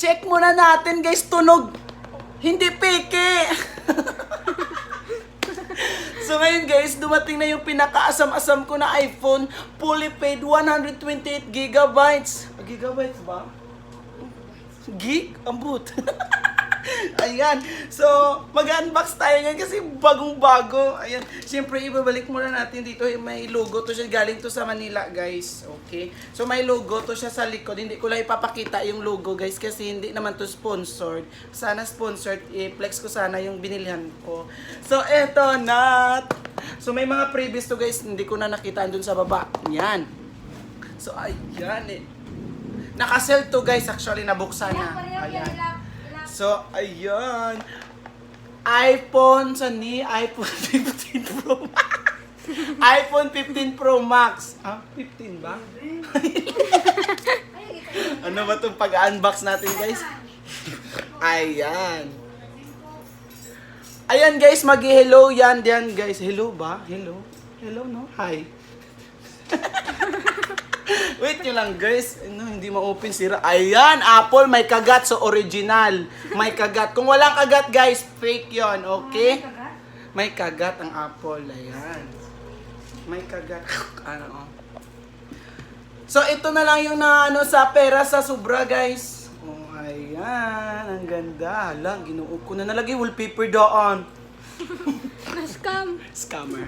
check muna natin guys, tunog. Hindi peke. So ngayon guys, dumating na yung pinakaasam-asam ko na iPhone, fully paid 128 gigabytes. Gigabytes ba? Gig? Ambut. Ayan. So, mag-unbox tayo ngayon kasi bagong-bago. Ayan. Siyempre, ibabalik muna natin dito. May logo to siya. Galing to sa Manila, guys. Okay? So, may logo to siya sa likod. Hindi ko lang ipapakita yung logo, guys, kasi hindi naman to sponsored. Sana sponsored. I-flex ko sana yung binilhan ko. So, eto na. So, may mga previous to, guys. Hindi ko na nakita dun sa baba. Yan. So, ayan eh. Naka-sell to, guys. Actually, nabuksan na. Ayan. So, ayan. iPhone 15 Pro Max. iPhone 15 Pro Max. Ah, 15 ba? Ano ba itong pag-unbox natin, guys? Ayan. Ayan, guys. Mag-hello yan. Diyan, guys. Hello ba? Hello? Hello, no? Hi. Wait nyo lang guys, no, hindi ma-open sira. Ayan, Apple may kagat, so original. May kagat. Kung walang kagat guys, fake yon, okay? May kagat ang Apple, ayan. May kagat. Ano? So ito na lang yung na ano sa pera sa sobra guys. Oh, ayan, ang ganda. Hala, ginuo ko na nalagay wallpaper doon. Na-scam. Scammer.